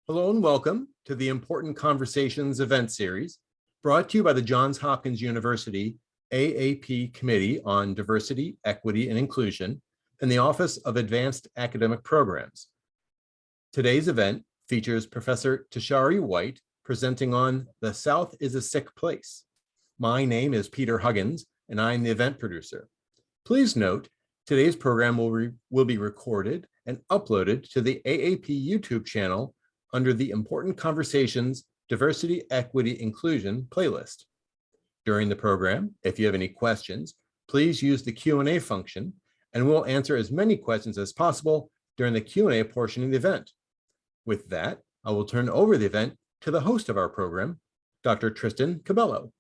Hello and welcome to the Important Conversations event series brought to you by the Johns Hopkins University AAP Committee on Diversity, Equity, and Inclusion and the Office of Advanced Academic Programs. Today's event features Professor Tishari White presenting on The South is a Sick Place. My name is Peter Huggins, and I'm the event producer. Please note, today's program will be recorded and uploaded to the AAP YouTube channel under the Important Conversations, Diversity, Equity, Inclusion playlist. During the program, if you have any questions, please use the Q&A function, and we'll answer as many questions as possible during the Q&A portion of the event. With that, I will turn over the event to the host of our program, Dr. Tristan Cabello.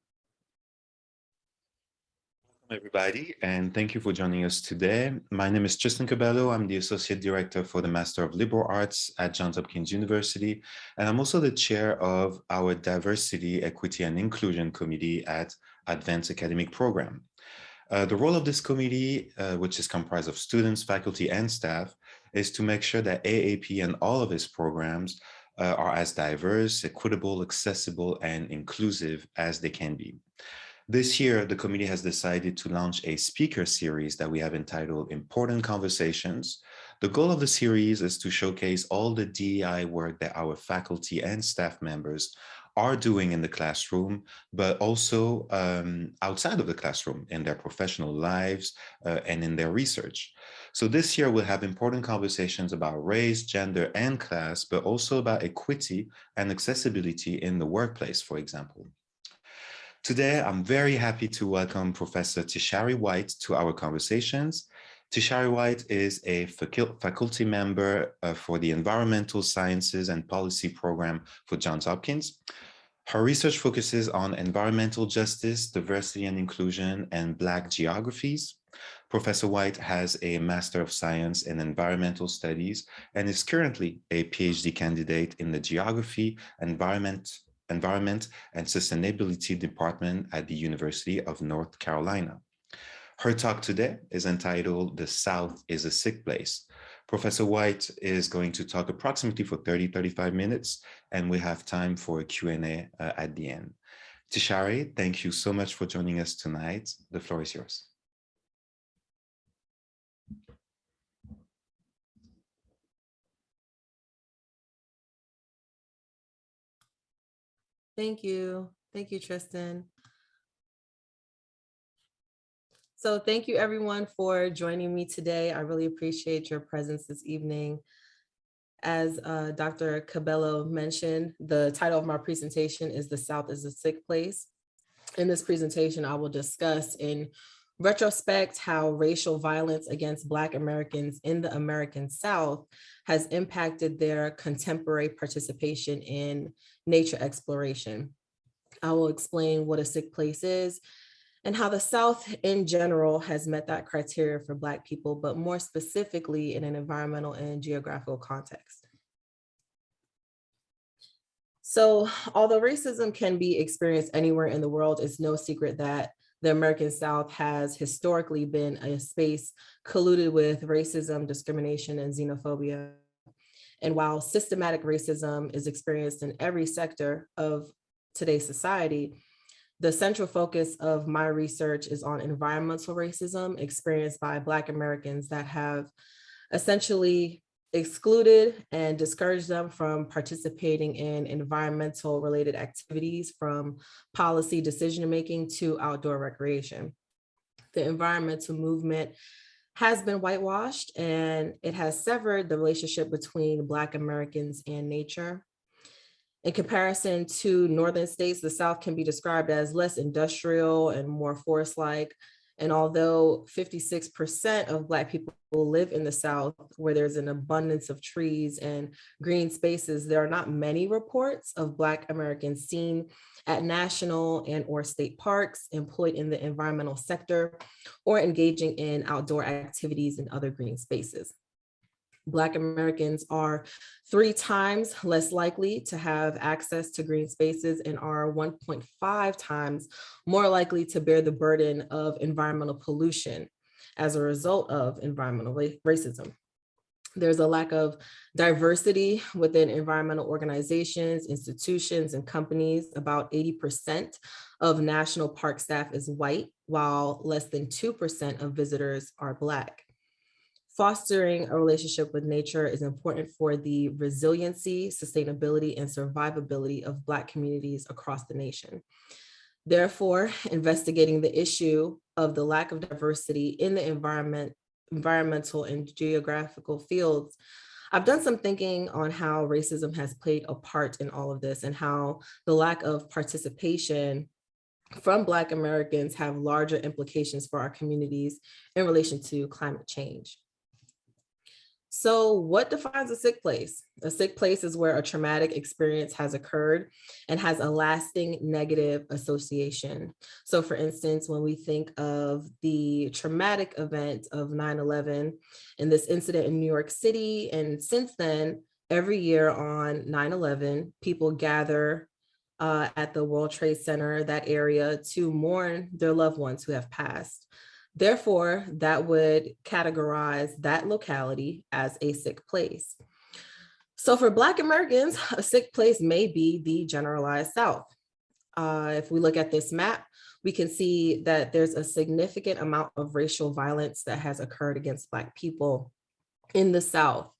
Welcome, everybody, and thank you for joining us today. My name is Tristan Cabello. I'm the Associate Director for the Master of Liberal Arts at Johns Hopkins University, and I'm also the chair of our Diversity, Equity, and Inclusion Committee at Advanced Academic Program. The role of this committee, which is comprised of students, faculty, and staff, is to make sure that AAP and all of its programs are as diverse, equitable, accessible, and inclusive as they can be. This year, the committee has decided to launch a speaker series that we have entitled Important Conversations. The goal of the series is to showcase all the DEI work that our faculty and staff members are doing in the classroom, but also outside of the classroom in their professional lives and in their research. So this year we'll have important conversations about race, gender, and class, but also about equity and accessibility in the workplace, for example. Today, I'm very happy to welcome Professor Tishari White to our conversations. Tishari White is a faculty member for the Environmental Sciences and Policy Program for Johns Hopkins. Her research focuses on environmental justice, diversity and inclusion, and Black geographies. Professor White has a Master of Science in Environmental Studies and is currently a PhD candidate in the Geography, Environment and Sustainability Department at the University of North Carolina. Her talk today is entitled The South is a Sick Place. Professor White is going to talk approximately for 30-35 minutes, and we have time for a Q&A at the end. Tishari, thank you so much for joining us tonight. The floor is yours. Thank you. Thank you, Tristan. So thank you everyone for joining me today. I really appreciate your presence this evening. As Dr. Cabello mentioned, the title of my presentation is The South is a Sick Place. In this presentation, I will discuss in retrospect how racial violence against Black Americans in the American South has impacted their contemporary participation in nature exploration. I will explain what a sick place is and how the South in general has met that criteria for Black people, but more specifically in an environmental and geographical context. So although racism can be experienced anywhere in the world, it's no secret that the American South has historically been a space colluded with racism, discrimination, and xenophobia. And while systematic racism is experienced in every sector of today's society, the central focus of my research is on environmental racism experienced by Black Americans that have essentially excluded and discouraged them from participating in environmental related activities, from policy decision-making to outdoor recreation. The environmental movement has been whitewashed, and it has severed the relationship between Black Americans and nature. In comparison to northern states, the South can be described as less industrial and more forest-like. And although 56% of Black people live in the South, where there's an abundance of trees and green spaces, there are not many reports of Black Americans seen at national and or state parks, employed in the environmental sector, or engaging in outdoor activities in other green spaces. Black Americans are 3 times less likely to have access to green spaces and are 1.5 times more likely to bear the burden of environmental pollution as a result of environmental racism. There's a lack of diversity within environmental organizations, institutions, and companies. About 80% of national park staff is white, while less than 2% of visitors are Black. Fostering a relationship with nature is important for the resiliency, sustainability, and survivability of Black communities across the nation. Therefore, investigating the issue of the lack of diversity in the environmental and geographical fields, I've done some thinking on how racism has played a part in all of this and how the lack of participation from Black Americans have larger implications for our communities in relation to climate change. So what defines a sick place? A sick place is where a traumatic experience has occurred and has a lasting negative association. So for instance, when we think of the traumatic event of 9/11 and this incident in New York City, and since then, every year on 9/11, people gather at the World Trade Center, that area, to mourn their loved ones who have passed. Therefore, that would categorize that locality as a sick place. So for Black Americans, a sick place may be the generalized South. If we look at this map, we can see that there's a significant amount of racial violence that has occurred against Black people in the South,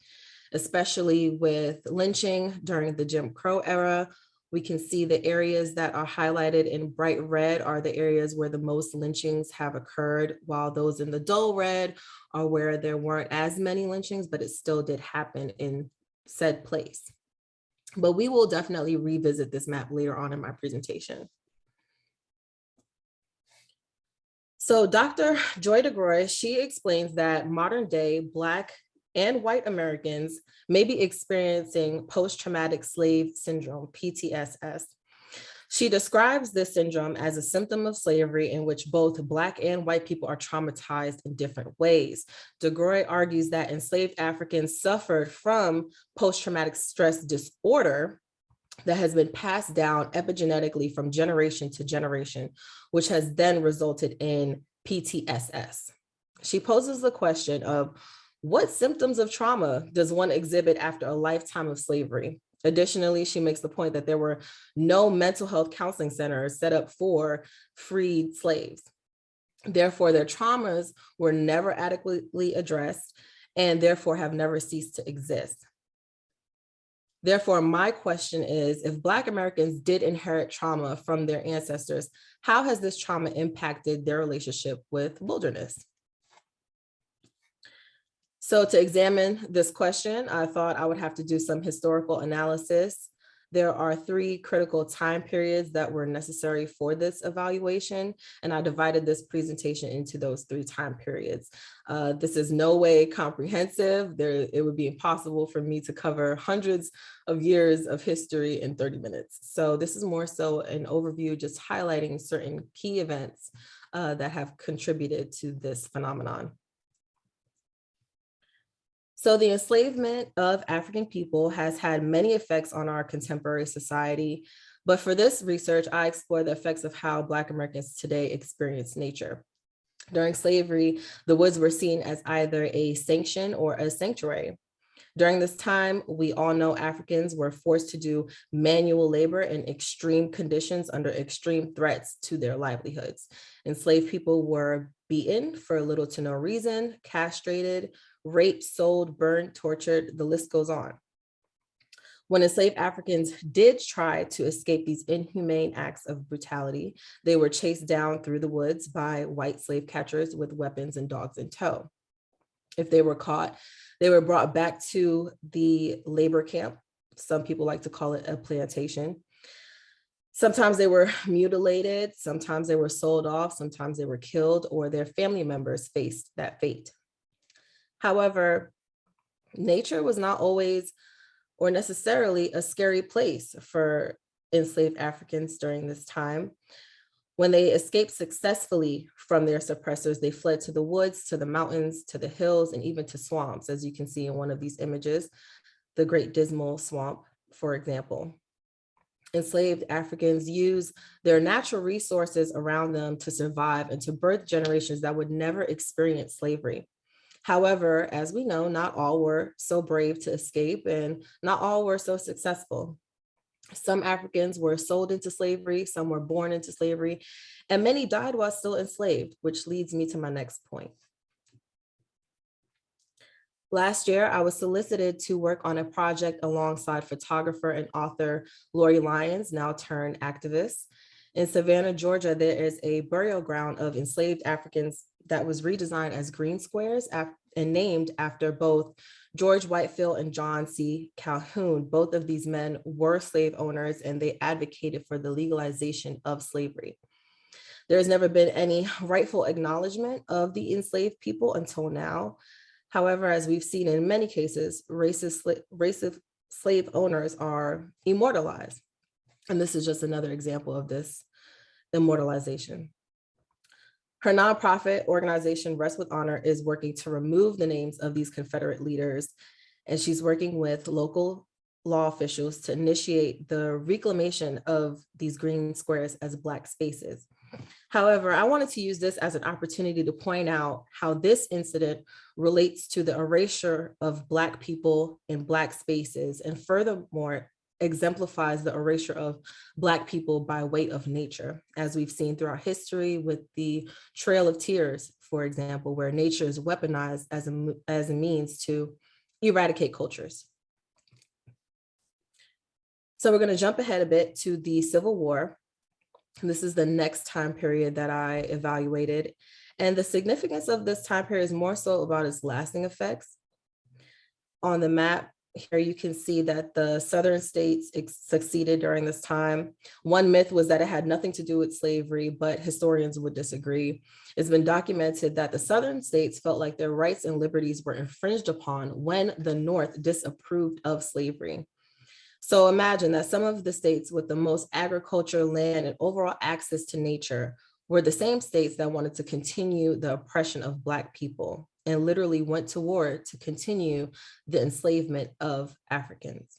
especially with lynching during the Jim Crow era. We can see the areas that are highlighted in bright red are the areas where the most lynchings have occurred, while those in the dull red are where there weren't as many lynchings, but it still did happen in said place. But we will definitely revisit this map later on in my presentation. So Dr. Joy DeGroy, she explains that modern day Black and white Americans may be experiencing post-traumatic slave syndrome, PTSS. She describes this syndrome as a symptom of slavery in which both Black and white people are traumatized in different ways. DeGroy argues that enslaved Africans suffered from post-traumatic stress disorder that has been passed down epigenetically from generation to generation, which has then resulted in PTSS. She poses the question of, what symptoms of trauma does one exhibit after a lifetime of slavery? Additionally, she makes the point that there were no mental health counseling centers set up for freed slaves. Therefore, their traumas were never adequately addressed and therefore have never ceased to exist. Therefore, my question is, if Black Americans did inherit trauma from their ancestors, how has this trauma impacted their relationship with wilderness? So to examine this question, I thought I would have to do some historical analysis. There are 3 critical time periods that were necessary for this evaluation, and I divided this presentation into those 3 time periods. This is no way comprehensive. It would be impossible for me to cover hundreds of years of history in 30 minutes. So this is more so an overview, just highlighting certain key events that have contributed to this phenomenon. So the enslavement of African people has had many effects on our contemporary society, but for this research, I explore the effects of how Black Americans today experience nature. During slavery, the woods were seen as either a sanction or a sanctuary. During this time, we all know Africans were forced to do manual labor in extreme conditions under extreme threats to their livelihoods. Enslaved people were beaten for little to no reason, castrated, raped, sold, burned, tortured, the list goes on. When enslaved Africans did try to escape these inhumane acts of brutality, they were chased down through the woods by white slave catchers with weapons and dogs in tow. If they were caught, they were brought back to the labor camp. Some people like to call it a plantation. Sometimes they were mutilated, sometimes they were sold off, sometimes they were killed, or their family members faced that fate. However, nature was not always or necessarily a scary place for enslaved Africans during this time. When they escaped successfully from their suppressors, they fled to the woods, to the mountains, to the hills, and even to swamps, as you can see in one of these images, the Great Dismal Swamp, for example. Enslaved Africans used their natural resources around them to survive and to birth generations that would never experience slavery. However, as we know, not all were so brave to escape, and not all were so successful. Some Africans were sold into slavery, some were born into slavery, and many died while still enslaved, which leads me to my next point. Last year, I was solicited to work on a project alongside photographer and author Lori Lyons, now turned activist. In Savannah, Georgia, there is a burial ground of enslaved Africans that was redesigned as green squares and named after both George Whitefield and John C. Calhoun. Both of these men were slave owners, and they advocated for the legalization of slavery. There has never been any rightful acknowledgement of the enslaved people until now. However, as we've seen in many cases, racist slave owners are immortalized. And this is just another example of this immortalization. Her nonprofit organization, Rest with Honor, is working to remove the names of these Confederate leaders, and she's working with local law officials to initiate the reclamation of these green squares as Black spaces. However, I wanted to use this as an opportunity to point out how this incident relates to the erasure of Black people in Black spaces, and furthermore, exemplifies the erasure of Black people by way of nature, as we've seen throughout history with the Trail of Tears, for example, where nature is weaponized as a means to eradicate cultures. So we're going to jump ahead a bit to the Civil War. This is the next time period that I evaluated. And the significance of this time period is more so about its lasting effects. On the map here, you can see that the Southern states succeeded during this time. One myth was that it had nothing to do with slavery, but historians would disagree. It's been documented that the Southern states felt like their rights and liberties were infringed upon when the North disapproved of slavery. So imagine that some of the states with the most agriculture, land, and overall access to nature were the same states that wanted to continue the oppression of Black people and literally went to war to continue the enslavement of Africans.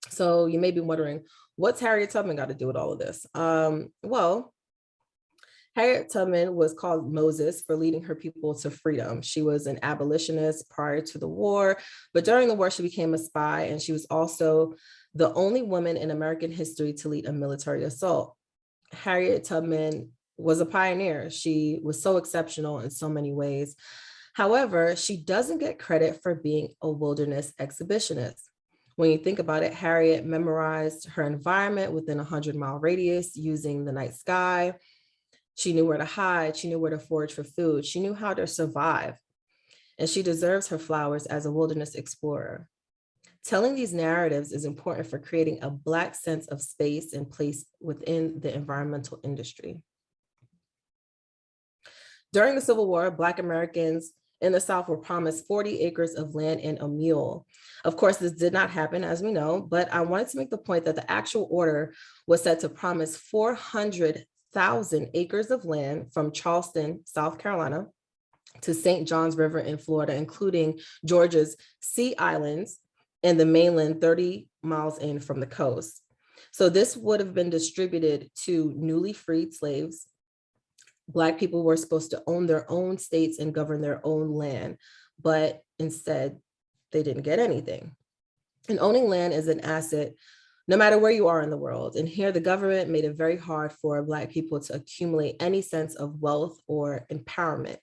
So you may be wondering, what's Harriet Tubman got to do with all of this? Well, Harriet Tubman was called Moses for leading her people to freedom. She was an abolitionist prior to the war, but during the war, she became a spy, and she was also the only woman in American history to lead a military assault. Harriet Tubman was a pioneer. She was so exceptional in so many ways. However, she doesn't get credit for being a wilderness exhibitionist. When you think about it, Harriet memorized her environment within a 100-mile radius using the night sky. She knew where to hide. She knew where to forage for food. She knew how to survive. And she deserves her flowers as a wilderness explorer. Telling these narratives is important for creating a Black sense of space and place within the environmental industry. During the Civil War, Black Americans in the South were promised 40 acres of land and a mule. Of course, this did not happen, as we know, but I wanted to make the point that the actual order was set to promise 400,000 acres of land from Charleston, South Carolina, to St. Johns River in Florida, including Georgia's Sea Islands and the mainland 30 miles in from the coast. So this would have been distributed to newly freed slaves. Black people were supposed to own their own states and govern their own land, but instead they didn't get anything. And owning land is an asset no matter where you are in the world. And here the government made it very hard for Black people to accumulate any sense of wealth or empowerment.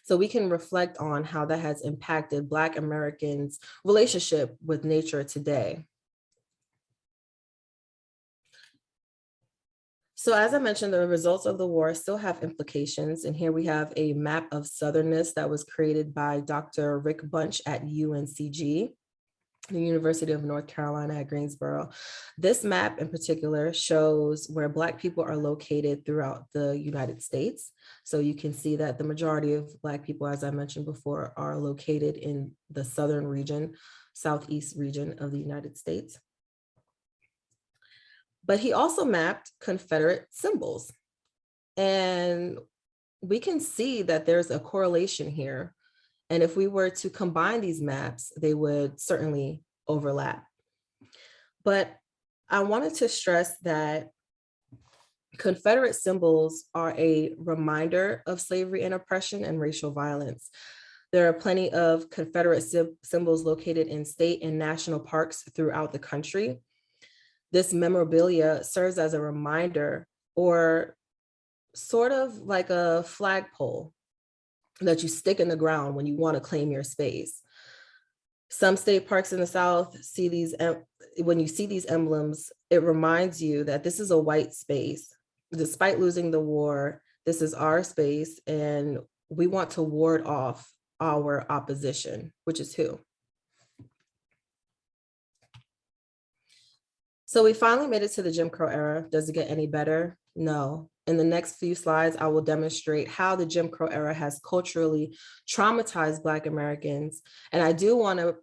So we can reflect on how that has impacted Black Americans' relationship with nature today. So as I mentioned, the results of the war still have implications. And here we have a map of Southernness that was created by Dr. Rick Bunch at UNCG, the University of North Carolina at Greensboro. This map in particular shows where Black people are located throughout the United States. So you can see that the majority of Black people, as I mentioned before, are located in the southern region, southeast region of the United States. But he also mapped Confederate symbols. And we can see that there's a correlation here. And if we were to combine these maps, they would certainly overlap. But I wanted to stress that Confederate symbols are a reminder of slavery and oppression and racial violence. There are plenty of Confederate symbols located in state and national parks throughout the country. This memorabilia serves as a reminder, or sort of like a flagpole that you stick in the ground when you want to claim your space. Some state parks in the South see these, when you see these emblems, it reminds you that this is a white space. Despite losing the war, this is our space, and we want to ward off our opposition, which is who? So we finally made it to the Jim Crow era. Does it get any better? No. In the next few slides, I will demonstrate how the Jim Crow era has culturally traumatized Black Americans. And I do want to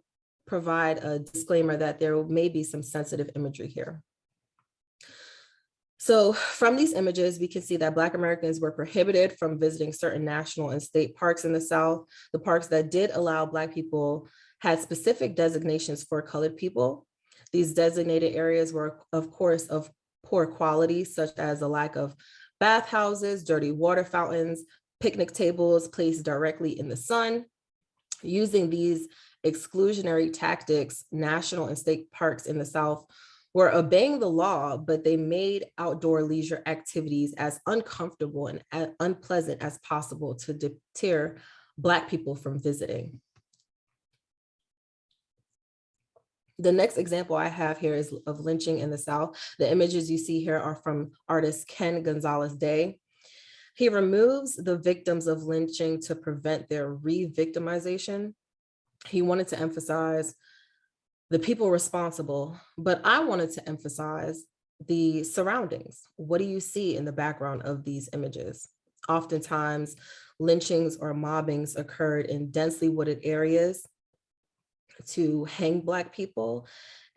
provide a disclaimer that there may be some sensitive imagery here. So from these images, we can see that Black Americans were prohibited from visiting certain national and state parks in the South. The parks that did allow Black people had specific designations for colored people. These designated areas were, of course, of poor quality, such as a lack of bathhouses, dirty water fountains, picnic tables placed directly in the sun. Using these exclusionary tactics, national and state parks in the South were obeying the law, but they made outdoor leisure activities as uncomfortable and as unpleasant as possible to deter Black people from visiting. The next example I have here is of lynching in the South. The images you see here are from artist Ken Gonzalez Day. He removes the victims of lynching to prevent their re-victimization. He wanted to emphasize the people responsible, but I wanted to emphasize the surroundings. What do you see in the background of these images? Oftentimes, lynchings or mobbings occurred in densely wooded areas to hang Black people.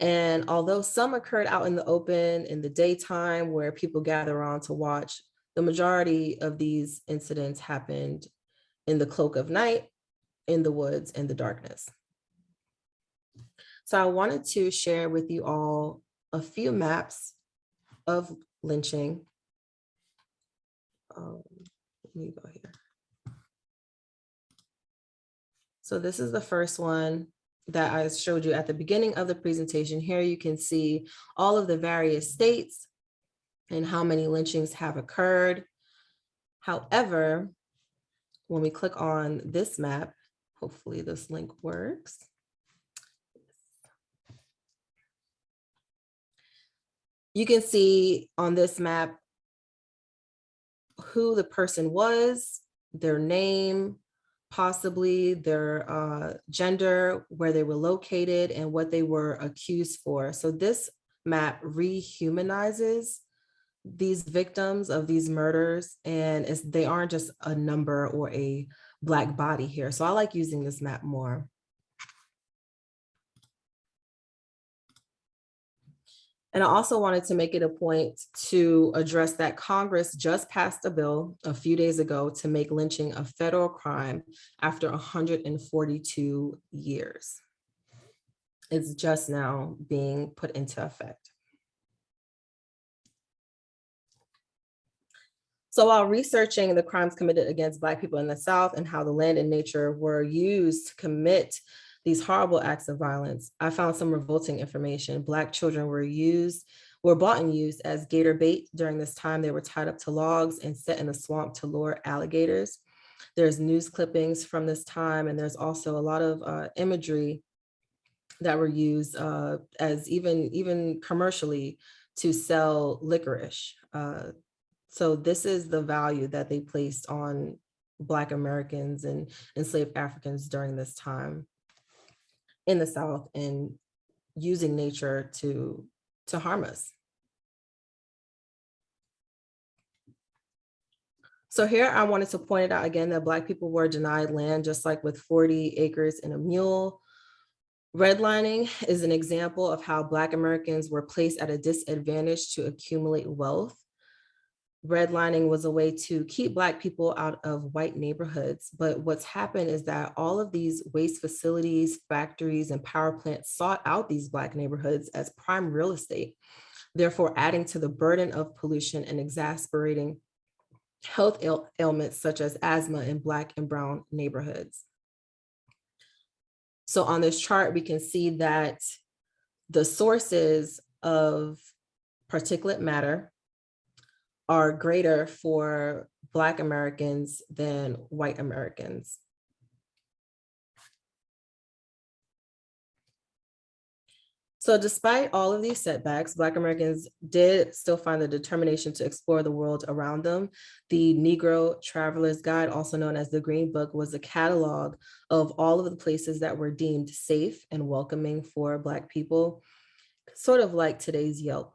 And although some occurred out in the open in the daytime where people gather around to watch, the majority of these incidents happened in the cloak of night, in the woods, in the darkness. So I wanted to share with you all a few maps of lynching. Let me go here. So this is the first one that I showed you at the beginning of the presentation. Here you can see all of the various states and how many lynchings have occurred. However, when we click on this map, hopefully this link works. You can see on this map who the person was, their name, possibly their gender, where they were located, and what they were accused for. So this map rehumanizes these victims of these murders, and they aren't just a number or a Black body here. So I like using this map more. And I also wanted to make it a point to address that Congress just passed a bill a few days ago to make lynching a federal crime after 142 years. It's just now being put into effect. So while researching the crimes committed against Black people in the South and how the land and nature were used to commit these horrible acts of violence, I found some revolting information. Black children were bought and used as gator bait. During this time, they were tied up to logs and set in a swamp to lure alligators. There's news clippings from this time, and there's also a lot of imagery that were used as even commercially to sell licorice. So this is the value that they placed on Black Americans and enslaved Africans during this time in the South, and using nature to harm us. So here I wanted to point it out again that Black people were denied land, just like with 40 acres and a mule. Redlining is an example of how Black Americans were placed at a disadvantage to accumulate wealth. Redlining was a way to keep Black people out of white neighborhoods. But what's happened is that all of these waste facilities, factories, and power plants sought out these Black neighborhoods as prime real estate, therefore adding to the burden of pollution and exacerbating health ailments such as asthma in Black and brown neighborhoods. So on this chart, we can see that the sources of particulate matter are greater for Black Americans than white Americans. So despite all of these setbacks, Black Americans did still find the determination to explore the world around them. The Negro Traveler's Guide, also known as the Green Book, was a catalog of all of the places that were deemed safe and welcoming for Black people, sort of like today's Yelp.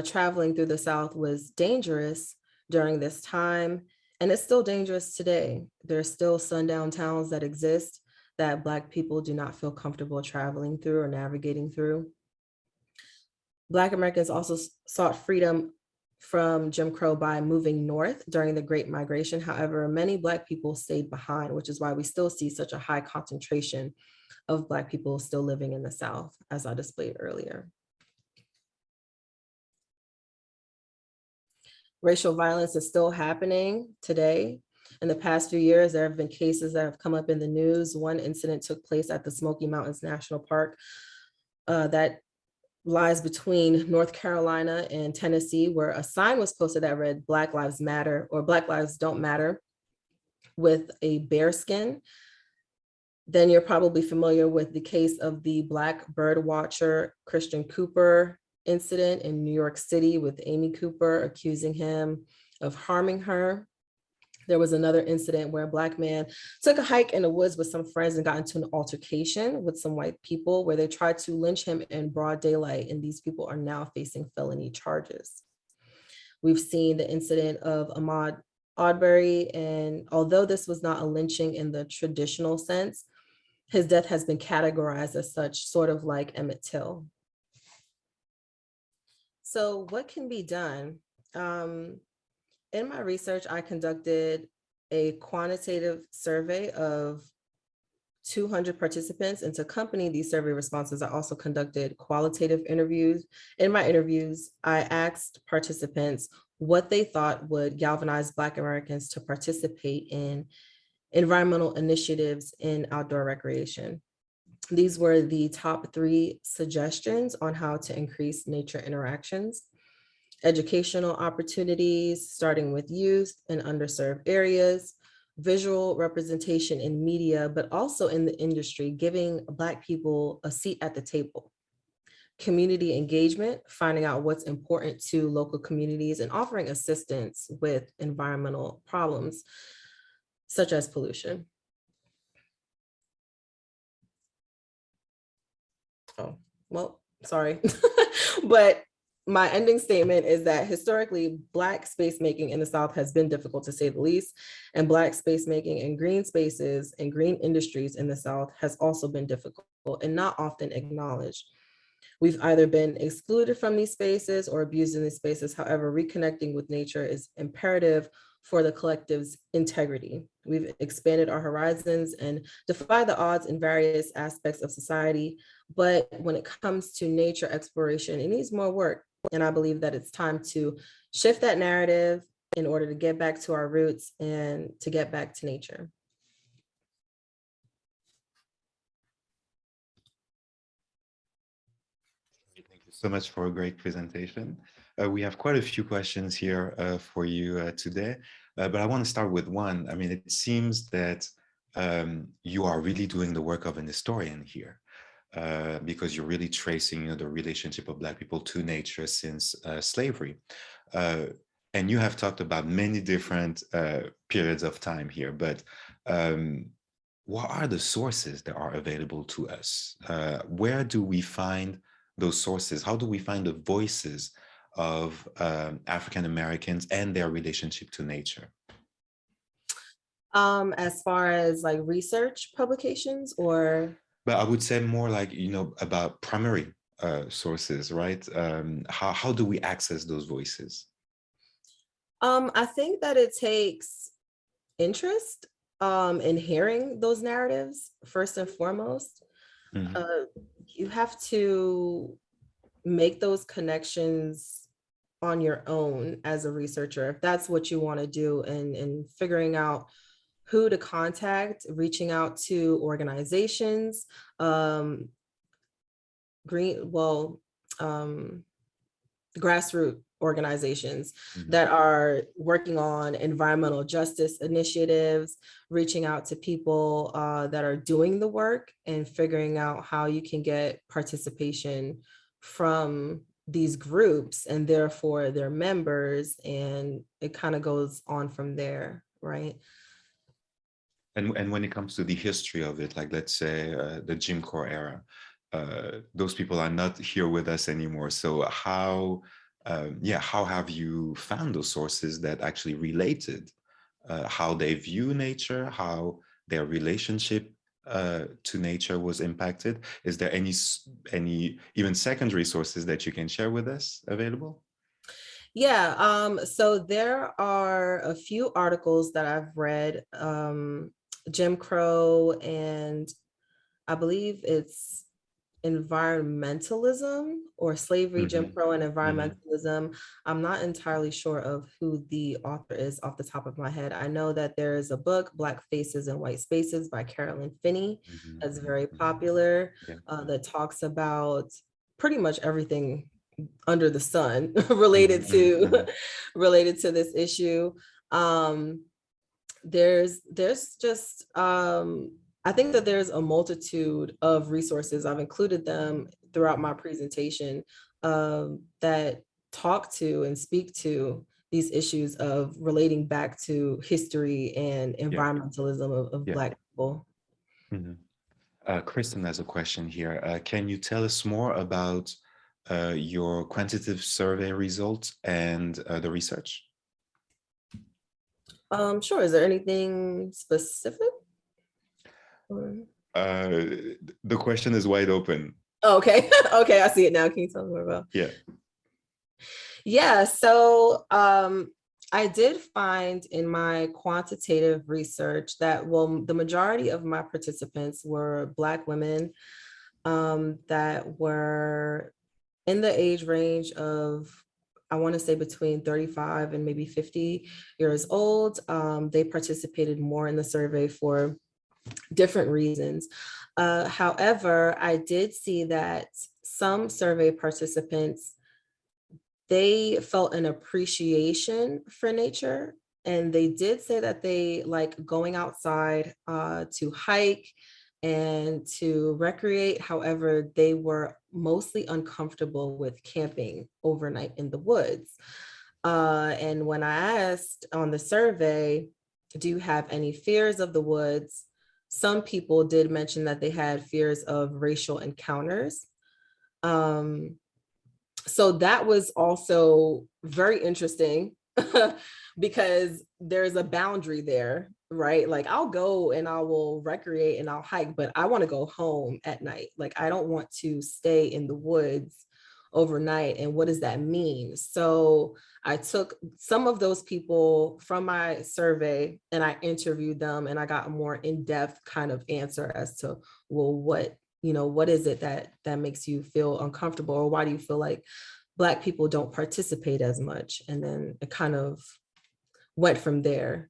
Traveling through the South was dangerous during this time, and it's still dangerous today. There's still sundown towns that exist that Black people do not feel comfortable traveling through or navigating through. Black Americans also sought freedom from Jim Crow by moving north during the Great Migration. However, many Black people stayed behind, which is why we still see such a high concentration of Black people still living in the South, as I displayed earlier. Racial violence is still happening today. In the past few years, there have been cases that have come up in the news. One incident took place at the Smoky Mountains National Park that lies between North Carolina and Tennessee, where a sign was posted that read Black Lives Matter or Black Lives Don't Matter with a bear skin. Then you're probably familiar with the case of the Black bird watcher, Christian Cooper incident in New York City with Amy Cooper accusing him of harming her. There was another incident where a Black man took a hike in the woods with some friends and got into an altercation with some white people where they tried to lynch him in broad daylight, and these people are now facing felony charges. We've seen the incident of Ahmaud Arbery, and although this was not a lynching in the traditional sense, his death has been categorized as such, sort of like Emmett Till. So what can be done? In my research, I conducted a quantitative survey of 200 participants, and to accompany these survey responses, I also conducted qualitative interviews. In my interviews, I asked participants what they thought would galvanize Black Americans to participate in environmental initiatives in outdoor recreation. These were the top 3 suggestions on how to increase nature interactions. Educational opportunities, starting with youth in underserved areas, visual representation in media, but also in the industry, giving Black people a seat at the table. Community engagement, finding out what's important to local communities and offering assistance with environmental problems, such as pollution. Oh, well, sorry. But my ending statement is that historically, Black space making in the South has been difficult, to say the least, and Black space making in green spaces and green industries in the South has also been difficult and not often acknowledged. We've either been excluded from these spaces or abused in these spaces. However, reconnecting with nature is imperative for the collective's integrity. We've expanded our horizons and defied the odds in various aspects of society. But when it comes to nature exploration, it needs more work. And I believe that it's time to shift that narrative in order to get back to our roots and to get back to nature. Thank you so much for a great presentation. We have quite a few questions here for you today, but I want to start with one. I mean, it seems that you are really doing the work of an historian here. Because you're really tracing, the relationship of Black people to nature since slavery. And you have talked about many different periods of time here, but what are the sources that are available to us? Where do we find those sources? How do we find the voices of African Americans and their relationship to nature? As far as like research publications or? But I would say more like, about primary sources, right? How do we access those voices? I think that it takes interest in hearing those narratives, first and foremost. Mm-hmm. You have to make those connections on your own as a researcher, if that's what you want to do, and figuring out who to contact, reaching out to organizations, grassroots organizations that are working on environmental justice initiatives, reaching out to people that are doing the work and figuring out how you can get participation from these groups and therefore their members. And it kind of goes on from there, right? And when it comes to the history of it, like let's say the Jim Crow era, those people are not here with us anymore. So how have you found those sources that actually related how they view nature, how their relationship to nature was impacted? Is there any even secondary sources that you can share with us available? Yeah, so there are a few articles that I've read, Jim Crow, and I believe it's environmentalism or slavery, Jim Crow and environmentalism. I'm not entirely sure of who the author is off the top of my head. I know that there is a book, Black Faces and White Spaces by Carolyn Finney, that's very popular, that talks about pretty much everything under the sun related to this issue. There's just I think that there's a multitude of resources. I've included them throughout my presentation that talk to and speak to these issues of relating back to history and environmentalism of Black people. Kristen has a question here. Can you tell us more about your quantitative survey results and the research? Sure. Is there anything specific? The question is wide open. Oh, okay. Okay, I see it now. Can you tell me more about? Yeah. So I did find in my quantitative research that, well, the majority of my participants were Black women that were in the age range of, I want to say between 35 and maybe 50 years old. They participated more in the survey for different reasons. However, I did see that some survey participants, they felt an appreciation for nature. And they did say that they like going outside to hike and to recreate. However, they were mostly uncomfortable with camping overnight in the woods. And when I asked on the survey, do you have any fears of the woods? Some people did mention that they had fears of racial encounters. So that was also very interesting because there's a boundary there, right? Like I'll go and I will recreate and I'll hike, but I want to go home at night. Like I don't want to stay in the woods overnight. And what does that mean? So I took some of those people from my survey and I interviewed them and I got a more in-depth kind of answer as to, well, what is it that makes you feel uncomfortable, or why do you feel like Black people don't participate as much? And then it kind of went from there.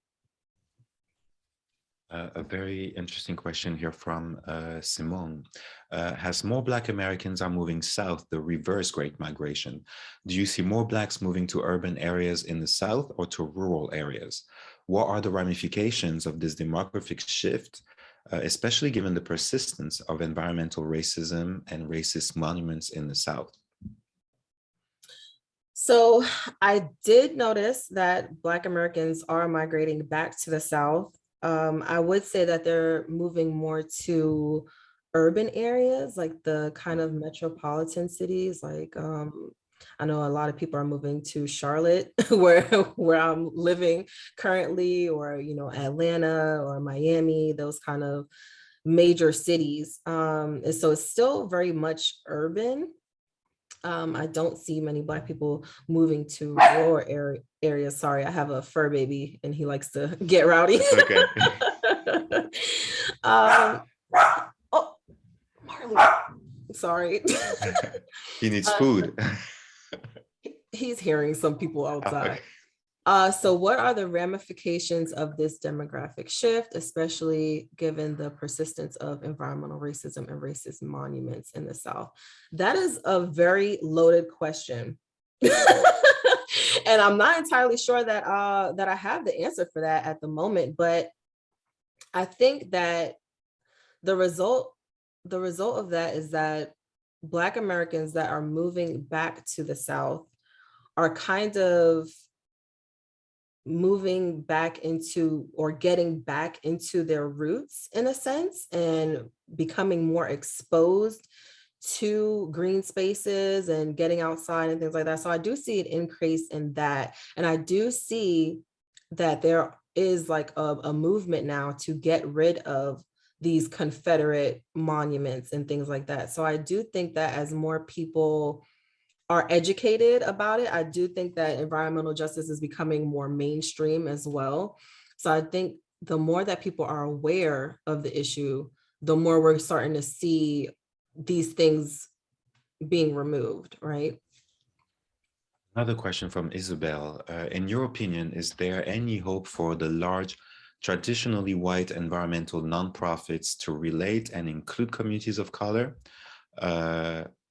A very interesting question here from Simone. As more Black Americans are moving south, the reverse Great Migration, do you see more Blacks moving to urban areas in the South or to rural areas? What are the ramifications of this demographic shift, especially given the persistence of environmental racism and racist monuments in the South? So I did notice that Black Americans are migrating back to the South. I would say that they're moving more to urban areas, like the kind of metropolitan cities. Like I know a lot of people are moving to Charlotte, where I'm living currently, or Atlanta or Miami, those kind of major cities. And so it's still very much urban. I don't see many Black people moving to rural areas. Sorry, I have a fur baby and he likes to get rowdy. That's okay. Oh, Marley, sorry. He needs food. He's hearing some people outside. So what are the ramifications of this demographic shift, especially given the persistence of environmental racism and racist monuments in the South? That is a very loaded question. And I'm not entirely sure that that I have the answer for that at the moment, but I think that the result of that is that Black Americans that are moving back to the South are kind of moving back into or getting back into their roots in a sense and becoming more exposed to green spaces and getting outside and things like that. So I do see an increase in that. And I do see that there is like a movement now to get rid of these Confederate monuments and things like that. So I do think that as more people are educated about it, I do think that environmental justice is becoming more mainstream as well. So I think the more that people are aware of the issue, the more we're starting to see these things being removed, right? Another question from Isabel. In your opinion, is there any hope for the large, traditionally white environmental nonprofits to relate and include communities of color?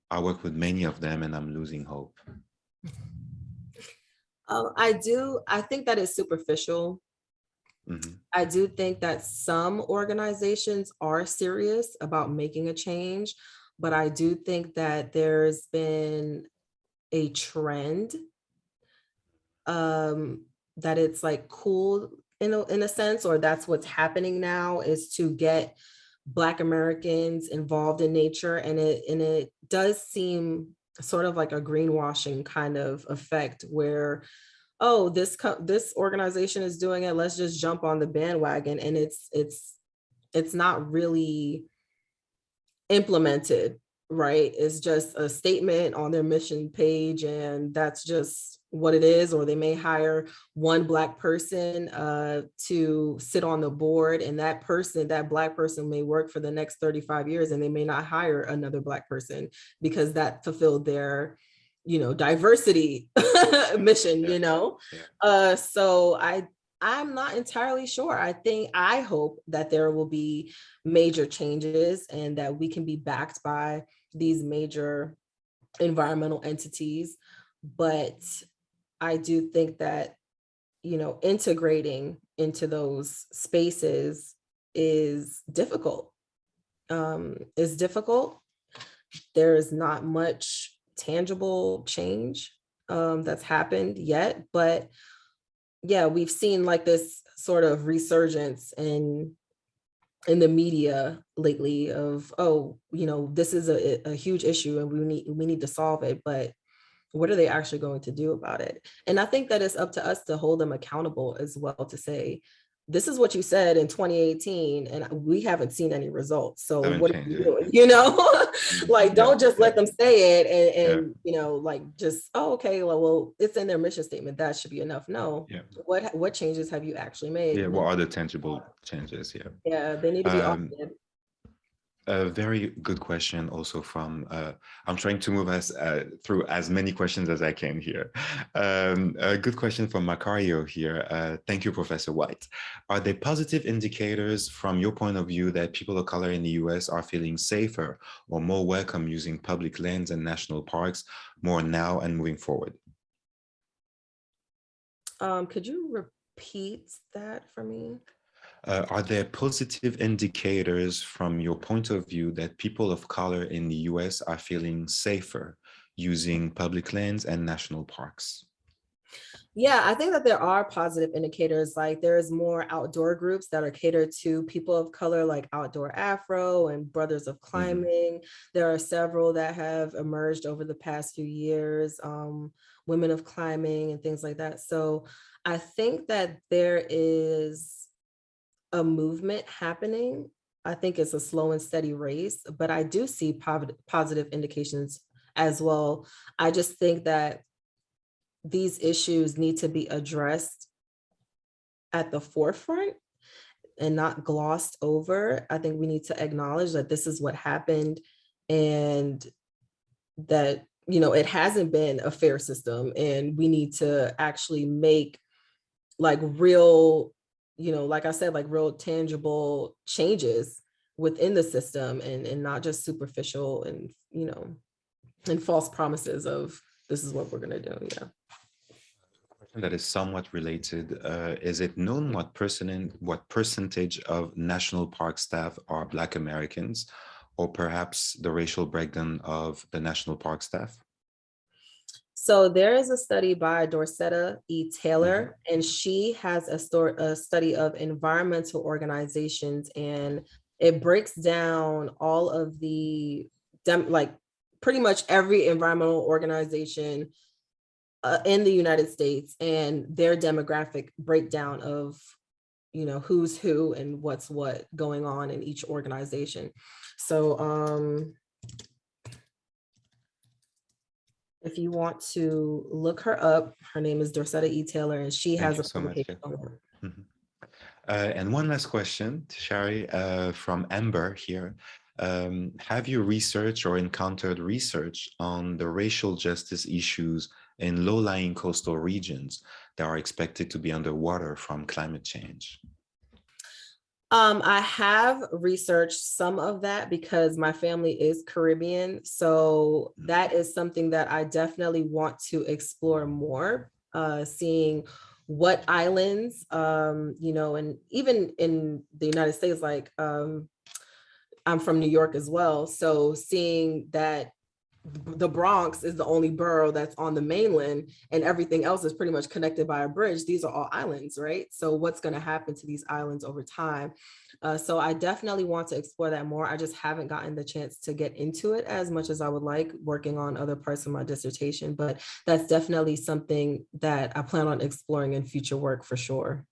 I work with many of them and I'm losing hope. I think that is superficial. Mm-hmm. I do think that some organizations are serious about making a change, but I do think that there's been a trend that it's like cool in a sense, or that's what's happening now, is to get Black Americans involved in nature. And it does seem sort of like a greenwashing kind of effect where, oh, this organization is doing it, let's just jump on the bandwagon. And it's not really implemented, right? It's just a statement on their mission page and that's just what it is. Or they may hire one Black person to sit on the board, and that Black person may work for the next 35 years and they may not hire another Black person because that fulfilled their diversity mission. So I'm not entirely sure. I hope that there will be major changes and that we can be backed by these major environmental entities. But I do think that, integrating into those spaces is difficult. There's not much tangible change that's happened yet, but yeah, we've seen like this sort of resurgence in the media lately of, oh, this is a huge issue and we need to solve it, but what are they actually going to do about it? And I think that it's up to us to hold them accountable as well, to say, this is what you said in 2018 and we haven't seen any results. So what are you doing? Like, don't just let them say it and like just, oh, okay, well, it's in their mission statement, that should be enough. No. What changes have you actually made? Yeah, what are the tangible changes? Yeah, they need to be audited. A very good question also from, I'm trying to move us through as many questions as I can here. A good question from Macario here. Thank you, Professor White. Are there positive indicators from your point of view that people of color in the US are feeling safer or more welcome using public lands and national parks more now and moving forward? Could you repeat that for me? Are there positive indicators from your point of view that people of color in the US are feeling safer using public lands and national parks? Yeah, I think that there are positive indicators. Like there's more outdoor groups that are catered to people of color, like Outdoor Afro and Brothers of Climbing. There are several that have emerged over the past few years, Women of Climbing and things like that. So I think that there is a movement happening. I think it's a slow and steady race, but I do see positive indications as well. I just think that these issues need to be addressed at the forefront and not glossed over. I think we need to acknowledge that this is what happened and that, it hasn't been a fair system, and we need to actually make like real, like I said, like real tangible changes within the system, and not just superficial and, and false promises of this is what we're going to do. Yeah. That is somewhat related. Is it known what percentage of national park staff are Black Americans, or perhaps the racial breakdown of the national park staff? So there is a study by Dorsetta E. Taylor, and she has a study of environmental organizations, and it breaks down all of the, like pretty much every environmental organization in the United States, and their demographic breakdown of, who's who and what's what going on in each organization. So if you want to look her up, her name is Dorsetta E. Taylor, and she Thank has you a so much. publication on her. And one last question, Shari, from Amber here. Have you researched or encountered research on the racial justice issues in low-lying coastal regions that are expected to be underwater from climate change? I have researched some of that because my family is Caribbean. So that is something that I definitely want to explore more, seeing what islands, and even in the United States, like I'm from New York as well. So seeing that the Bronx is the only borough that's on the mainland and everything else is pretty much connected by a bridge. These are all islands, right? So what's going to happen to these islands over time? So I definitely want to explore that more. I just haven't gotten the chance to get into it as much as I would like, working on other parts of my dissertation, but that's definitely something that I plan on exploring in future work for sure.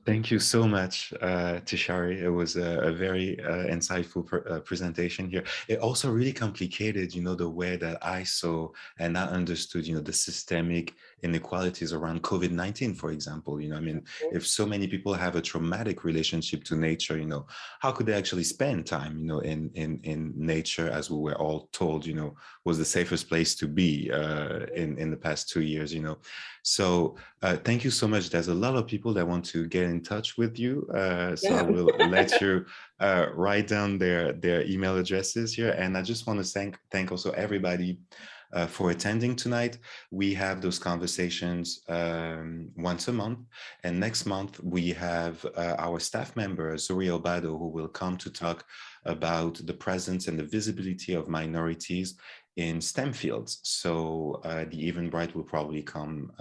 Thank you so much, Tishari. It was a very insightful presentation here. It also really complicated, the way that I saw and I understood, the systemic inequalities around COVID-19, for example. I mean, if so many people have a traumatic relationship to nature, how could they actually spend time, in nature, as we were all told, was the safest place to be in the past 2 years, So thank you so much. There's a lot of people that want to get in touch with you. So I will let you write down their email addresses here. And I just want to thank also everybody for attending tonight. We have those conversations once a month. And next month, we have our staff member, Zuri Obado, who will come to talk about the presence and the visibility of minorities in STEM fields. So the Eventbrite will probably come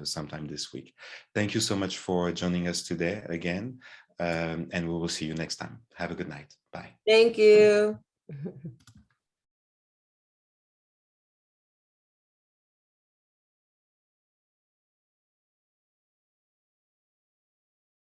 sometime this week. Thank you so much for joining us today again. And we will see you next time. Have a good night. Bye. Thank you.